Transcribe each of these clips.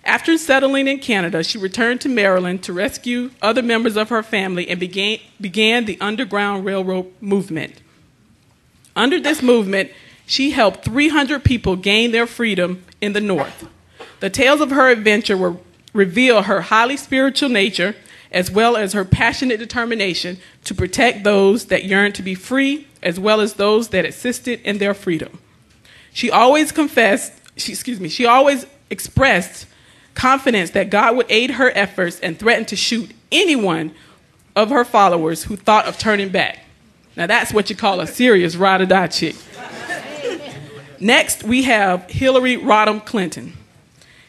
After settling in Canada, she returned to Maryland to rescue other members of her family and began the Underground Railroad movement. Under this movement, she helped 300 people gain their freedom in the North. The tales of her adventure reveal her highly spiritual nature, as well as her passionate determination to protect those that yearned to be free, as well as those that assisted in their freedom. She always expressed confidence that God would aid her efforts and threatened to shoot anyone of her followers who thought of turning back. Now that's what you call a serious ride-or-die chick. Next, we have Hillary Rodham Clinton.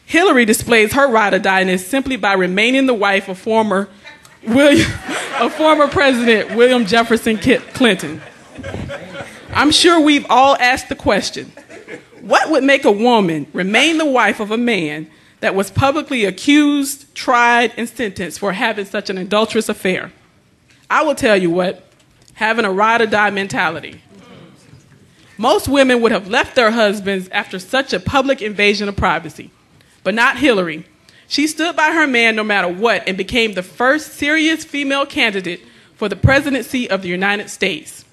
Hillary displays her ride-or-die-ness simply by remaining the wife of former President William Jefferson Clinton. I'm sure we've all asked the question, what would make a woman remain the wife of a man that was publicly accused, tried, and sentenced for having such an adulterous affair? I will tell you what, having a ride-or-die mentality. Most women would have left their husbands after such a public invasion of privacy, but not Hillary. She stood by her man no matter what and became the first serious female candidate for the presidency of the United States.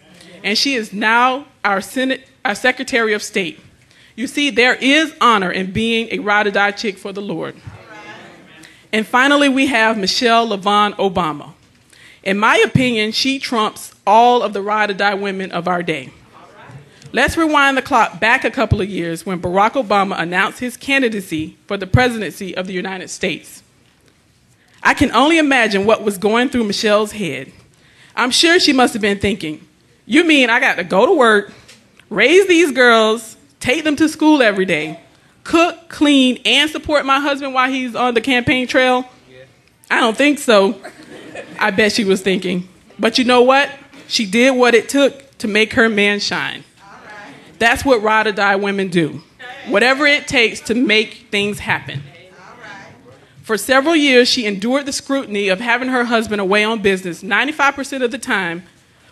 And she is now our Secretary of State. You see, there is honor in being a ride-or-die chick for the Lord. And finally, we have Michelle LaVaughn Obama. In my opinion, she trumps all of the ride-or-die women of our day. Let's rewind the clock back a couple of years when Barack Obama announced his candidacy for the presidency of the United States. I can only imagine what was going through Michelle's head. I'm sure she must have been thinking, you mean I got to go to work, raise these girls, take them to school every day, cook, clean, and support my husband while he's on the campaign trail? I don't think so. I bet she was thinking. But you know what? She did what it took to make her man shine. That's what ride-or-die women do. Whatever it takes to make things happen. For several years, she endured the scrutiny of having her husband away on business 95% of the time,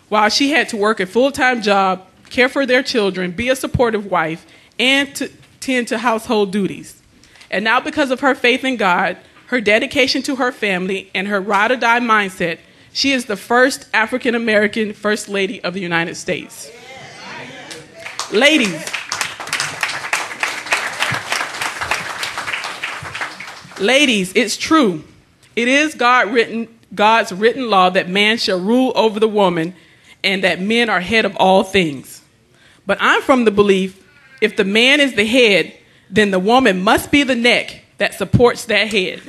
while she had to work a full-time job, care for their children, be a supportive wife, and to tend to household duties. And now, because of her faith in God, her dedication to her family, and her ride-or-die mindset, she is the first African-American First Lady of the United States. Ladies, it's true. It is God's written law that man shall rule over the woman and that men are head of all things. But I'm from the belief, if the man is the head, then the woman must be the neck that supports that head.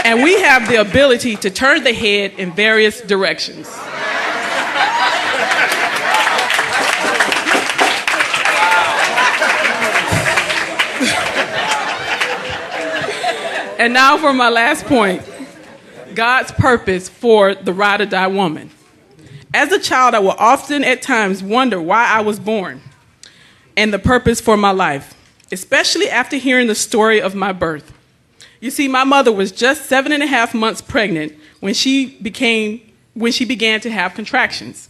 And we have the ability to turn the head in various directions. And now for my last point, God's purpose for the ride-or-die woman. As a child, I will often at times wonder why I was born and the purpose for my life, especially after hearing the story of my birth. You see, my mother was just 7.5 months pregnant when she began to have contractions.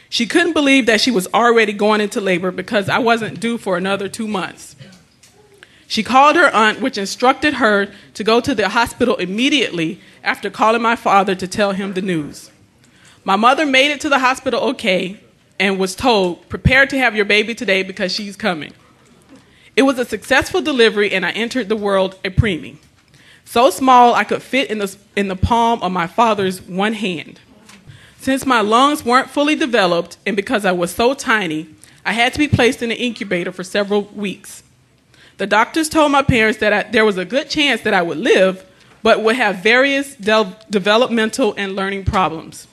She couldn't believe that she was already going into labor because I wasn't due for another 2 months. She called her aunt, which instructed her to go to the hospital immediately after calling my father to tell him the news. My mother made it to the hospital okay and was told, prepare to have your baby today because she's coming. It was a successful delivery and I entered the world a preemie. So small I could fit in the palm of my father's one hand. Since my lungs weren't fully developed and because I was so tiny, I had to be placed in an incubator for several weeks. The doctors told my parents that there was a good chance that I would live, but would have various developmental and learning problems.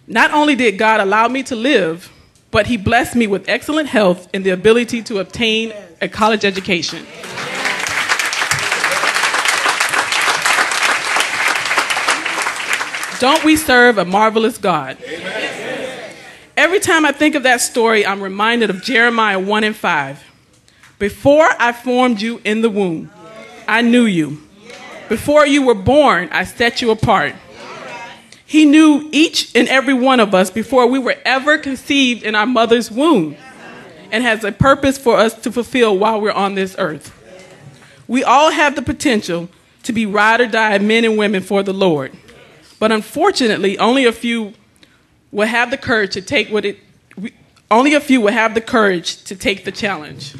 Not only did God allow me to live, but he blessed me with excellent health and the ability to obtain a college education. Don't we serve a marvelous God? Amen. Every time I think of that story, I'm reminded of Jeremiah 1:5. Before I formed you in the womb, I knew you. Before you were born, I set you apart. He knew each and every one of us before we were ever conceived in our mother's womb and has a purpose for us to fulfill while we're on this earth. We all have the potential to be ride or die men and women for the Lord. But unfortunately, only a few will have the courage to take the challenge.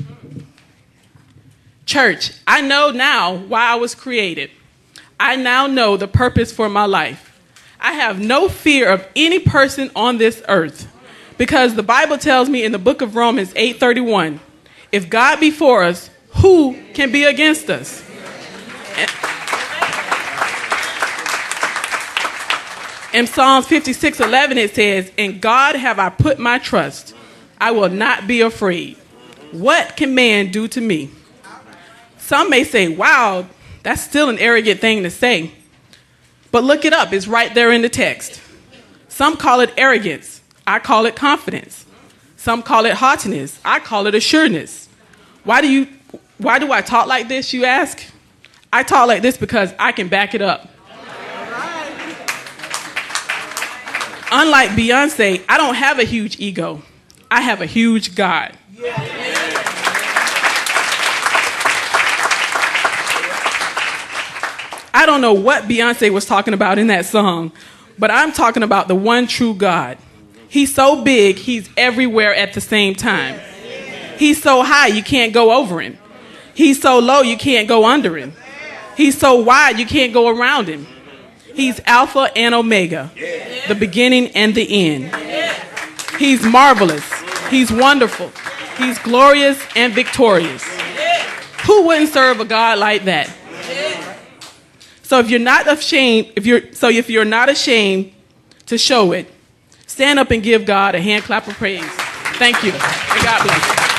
Church, I know now why I was created. I now know the purpose for my life. I have no fear of any person on this earth because the Bible tells me in the book of Romans 8:31, if God be for us, who can be against us? In Psalms 56:11 it says, in God have I put my trust. I will not be afraid. What can man do to me? Some may say, wow, that's still an arrogant thing to say. But look it up. It's right there in the text. Some call it arrogance. I call it confidence. Some call it haughtiness. I call it assuredness. Why do I talk like this, you ask? I talk like this because I can back it up. Unlike Beyonce, I don't have a huge ego. I have a huge God. I don't know what Beyonce was talking about in that song, but I'm talking about the one true God. He's so big, he's everywhere at the same time. He's so high, you can't go over him. He's so low, you can't go under him. He's so wide, you can't go around him. He's Alpha and Omega, the beginning and the end. He's marvelous. He's wonderful. He's glorious and victorious. Who wouldn't serve a God like that? So if you're not ashamed, if you're not ashamed to show it, stand up and give God a hand clap of praise. Thank you. And God bless you.